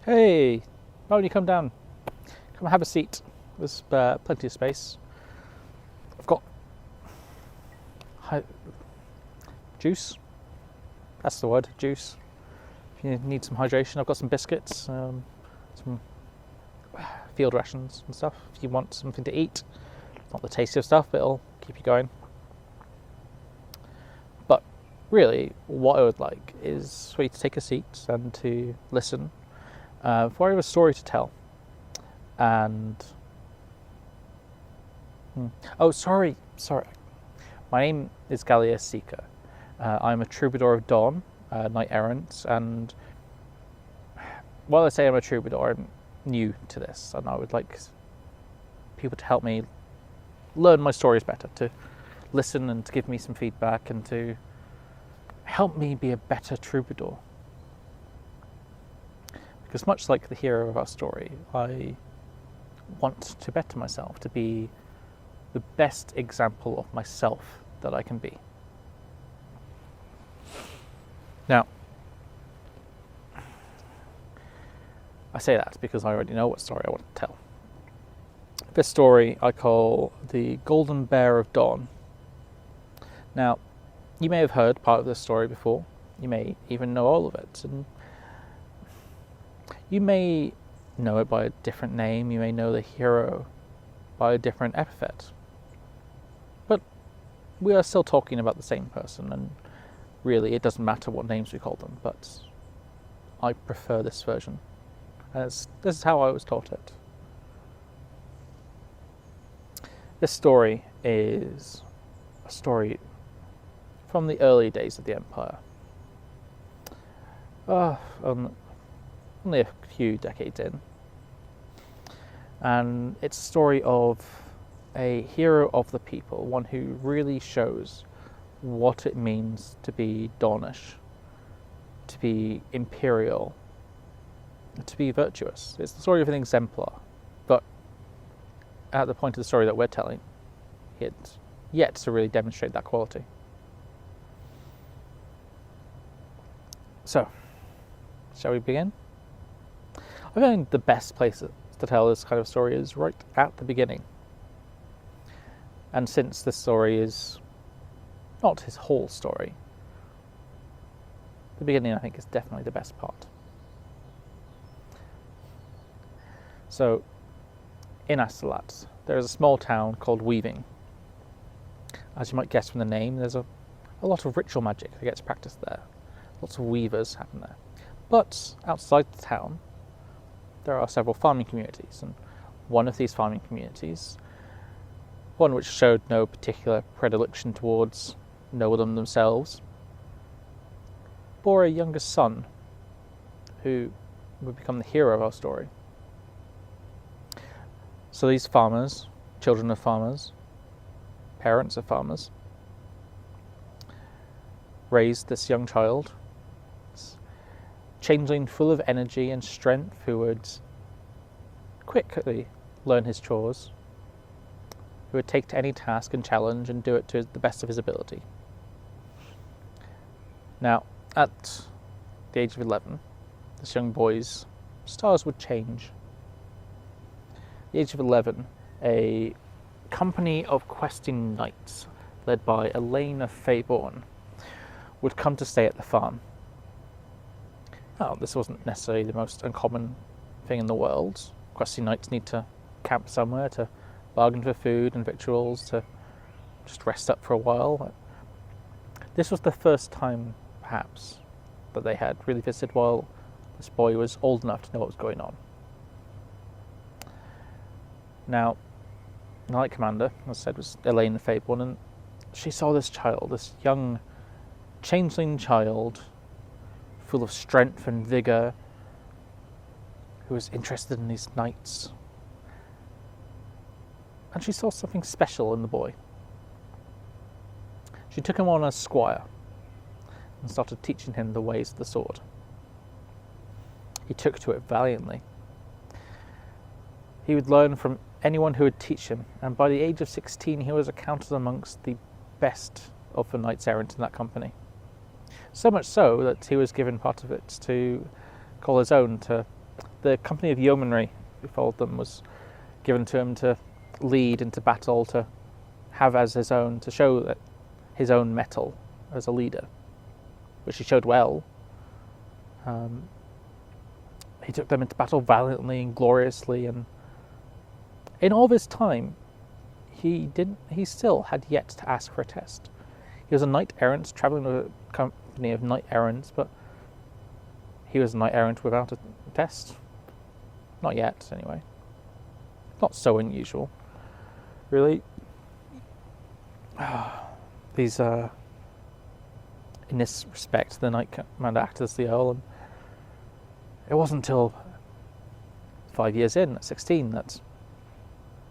Hey, why don't you come down? Come and have a seat. There's plenty of space. I've got juice. That's the word, juice. If you need some hydration, I've got some biscuits, some field rations and stuff. If you want something to eat, not the tastiest stuff, but it'll keep you going. But really, what I would like is for you to take a seat and to listen. For I have a story to tell. And oh, sorry. My name is Galeas Seeker. I'm a troubadour of dawn, knight errant, and while I say I'm a troubadour, I'm new to this, and I would like people to help me learn my stories better, to listen and to give me some feedback, and to help me be a better troubadour. Because much like the hero of our story, I want to better myself, to be the best example of myself that I can be. Now, I say that because I already know what story I want to tell. This story I call The Golden Bear of Dawn. Now, you may have heard part of this story before. You may even know all of it. And you may know it by a different name. You may know the hero by a different epithet. But we are still talking about the same person, and really it doesn't matter what names we call them, but I prefer this version, as this is how I was taught it. This story is a story from the early days of the Empire. Only a few decades in. And it's a story of a hero of the people, one who really shows what it means to be Dawnish, to be imperial, to be virtuous. It's the story of an exemplar, but at the point of the story that we're telling, it's yet to really demonstrate that quality. So, shall we begin? I think the best place to tell this kind of story is right at the beginning. And since this story is not his whole story, the beginning I think is definitely the best part. So, in Astolat, there is a small town called Weaving. As you might guess from the name, there's a lot of ritual magic that gets practiced there. Lots of weavers happen there. But outside the town, there are several farming communities, and one of these farming communities, one which showed no particular predilection towards nobledom themselves, bore a younger son who would become the hero of our story. So these farmers, children of farmers, parents of farmers, raised this young child, changeling full of energy and strength, who would quickly learn his chores, who would take to any task and challenge and do it to the best of his ability. Now, at the age of 11, this young boy's stars would change. At the age of 11, a company of questing knights, led by Elaine of Faybourne, would come to stay at the farm. Well, this wasn't necessarily the most uncommon thing in the world. Questing knights need to camp somewhere, to bargain for food and victuals, to just rest up for a while. This was the first time, perhaps, that they had really visited while this boy was old enough to know what was going on. Now, the Knight Commander, as I said, was Elaine of Faybourne, and she saw this child, this young changeling child, full of strength and vigour, who was interested in these knights. And she saw something special in the boy. She took him on as squire and started teaching him the ways of the sword. He took to it valiantly. He would learn from anyone who would teach him, and by the age of 16 he was accounted amongst the best of the knights errant in that company. So much so that he was given part of it to call his own, to the company of yeomanry who followed them was given to him to lead into battle, to have as his own, to show that his own mettle as a leader, which he showed well. He took them into battle valiantly and gloriously, and in all this time, he still had yet to ask for a test. He was a knight-errant, travelling with a company of knight-errants, but he was a knight-errant without a test. Not yet, anyway. Not so unusual, really. These, in this respect, the Knight Commander acted as the Earl, and it wasn't until 5 years in, at 16, that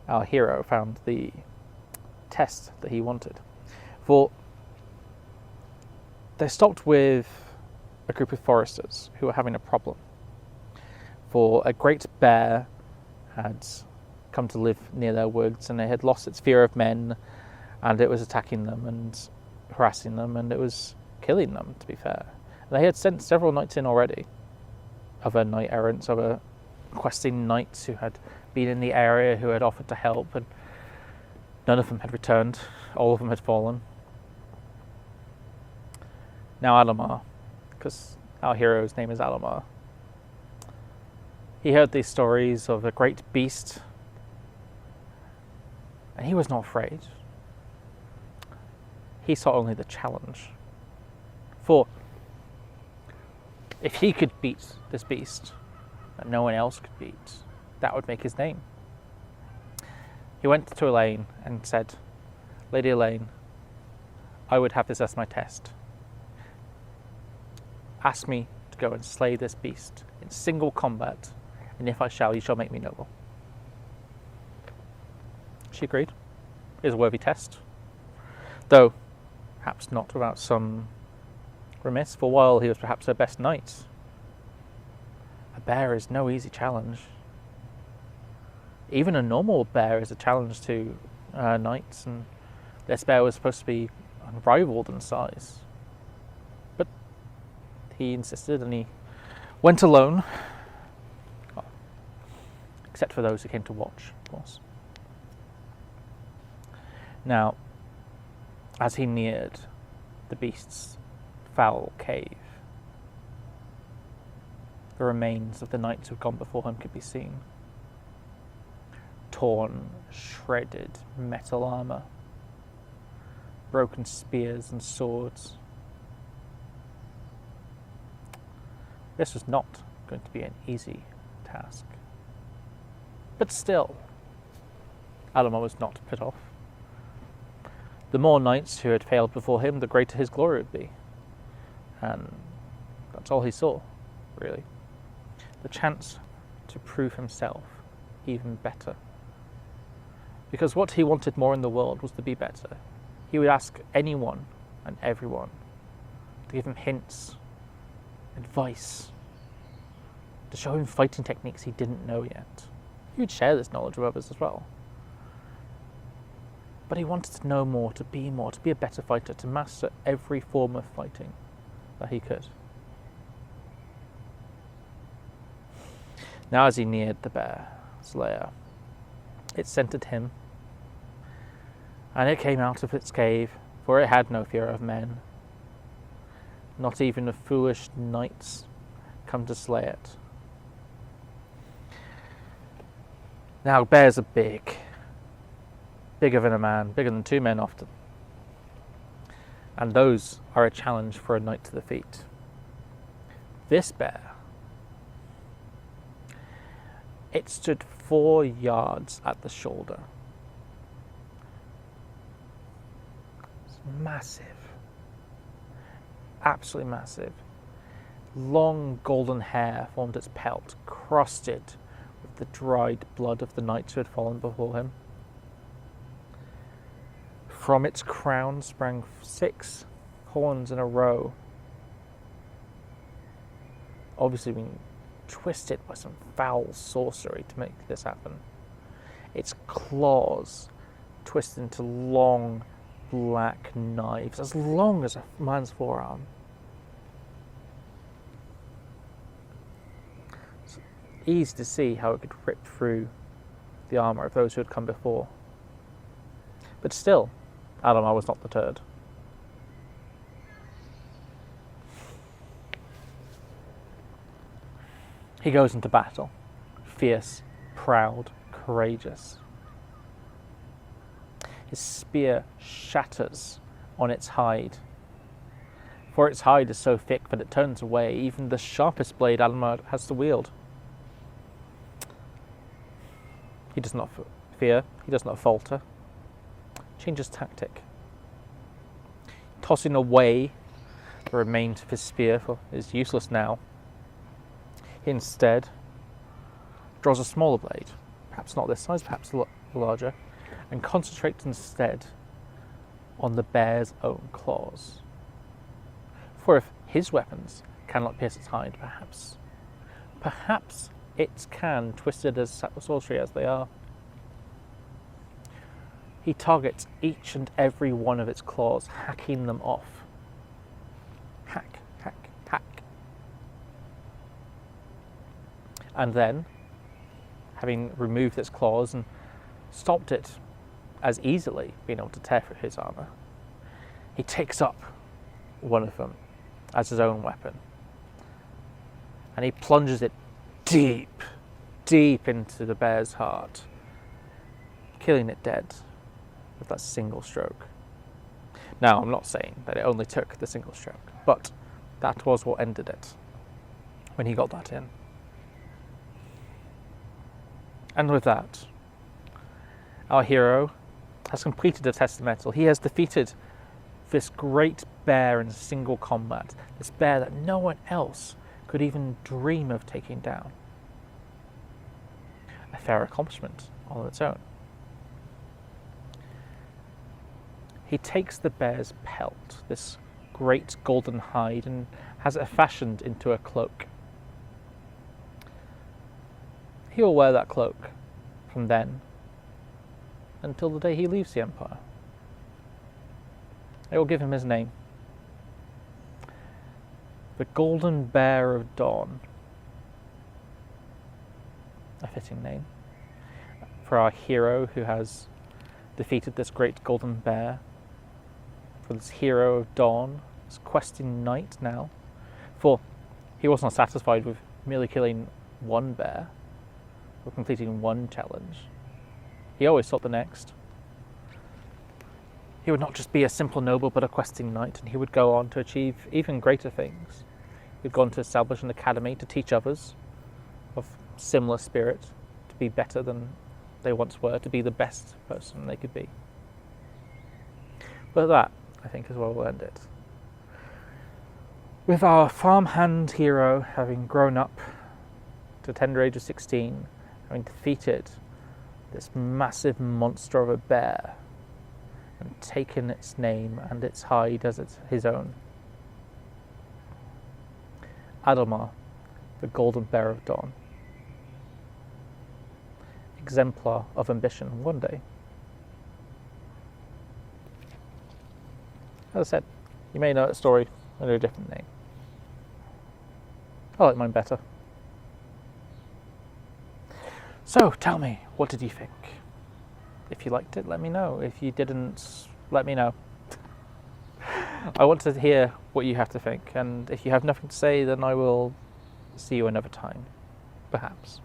our hero found the test that he wanted. For they stopped with a group of foresters who were having a problem. For a great bear had come to live near their woods, and it had lost its fear of men, and it was attacking them and harassing them, and it was killing them, to be fair. They had sent several knights in already, other knight-errants, other questing knights who had been in the area, who had offered to help, and none of them had returned. All of them had fallen. Now Alamar, because our hero's name is Alamar, he heard these stories of a great beast, and he was not afraid. He saw only the challenge. For if he could beat this beast that no one else could beat, that would make his name. He went to Elaine and said, "Lady Elaine, I would have this as my test. Ask me to go and slay this beast in single combat, and if I shall, you shall make me noble." She agreed. It was a worthy test, though perhaps not without some remiss, for while he was perhaps her best knight, a bear is no easy challenge. Even a normal bear is a challenge to knights, and this bear was supposed to be unrivaled in size. But he insisted, and he went alone, well, except for those who came to watch, of course. Now, as he neared the beast's foul cave, the remains of the knights who had gone before him could be seen. Torn, shredded metal armour, broken spears and swords. This was not going to be an easy task. But still, Alamar was not put off. The more knights who had failed before him, the greater his glory would be. And that's all he saw, really. The chance to prove himself even better. Because what he wanted more in the world was to be better. He would ask anyone and everyone to give him hints, advice, to show him fighting techniques he didn't know yet. He would share this knowledge with others as well. But he wanted to know more, to be a better fighter, to master every form of fighting that he could. Now as he neared the bear's lair, it scented him, and it came out of its cave, for it had no fear of men, not even of foolish knights come to slay it. Now bears are big, bigger than a man, bigger than two men often, and those are a challenge for a knight to defeat. This bear, it stood 4 yards at the shoulder. It's massive. Absolutely massive. Long golden hair formed its pelt, crusted with the dried blood of the knights who had fallen before him. From its crown sprang 6 horns in a row, obviously being twisted by some foul sorcery to make this happen. Its claws twisted into long black knives, as long as a man's forearm. easy to see how it could rip through the armour of those who had come before. But still, Adamar was not deterred. He goes into battle, fierce, proud, courageous. His spear shatters on its hide, for its hide is so thick that it turns away even the sharpest blade Adamar has to wield. He does not fear, he does not falter, changes tactic. Tossing away the remains of his spear, for it is useless now, he instead draws a smaller blade, perhaps not this size, perhaps larger, and concentrates instead on the bear's own claws. For if his weapons cannot pierce its hide, perhaps it can, twisted as sorcery as they are. He targets each and every one of its claws, hacking them off. Hack, hack, hack. And then, having removed its claws and stopped it as easily being able to tear through his armour, he takes up one of them as his own weapon, and he plunges it deep, deep into the bear's heart, killing it dead with that single stroke. Now, I'm not saying that it only took the single stroke, but that was what ended it when he got that in. And with that, our hero has completed the test of mettle. He has defeated this great bear in single combat, this bear that no one else could even dream of taking down. A fair accomplishment all on its own. He takes the bear's pelt, this great golden hide, and has it fashioned into a cloak. He will wear that cloak from then until the day he leaves the Empire. It will give him his name. The Golden Bear of Dawn. A fitting name for our hero who has defeated this great golden bear. For this hero of Dawn, this questing knight now. For he was not satisfied with merely killing one bear or completing one challenge. He always sought the next. He would not just be a simple noble, but a questing knight, and he would go on to achieve even greater things. He would go on to establish an academy to teach others of similar spirit, to be better than they once were, to be the best person they could be. But that, I think, is where we'll end it. With our farmhand hero having grown up to the tender age of 16, having defeated this massive monster of a bear, and taken its name and its hide as his own. Adamar, the Golden Bear of Dawn. Exemplar of ambition one day. As I said, you may know that story under a different name. I like mine better. So, tell me, what did you think? If you liked it, let me know. If you didn't, let me know. I want to hear what you have to think, and if you have nothing to say, then I will see you another time, perhaps.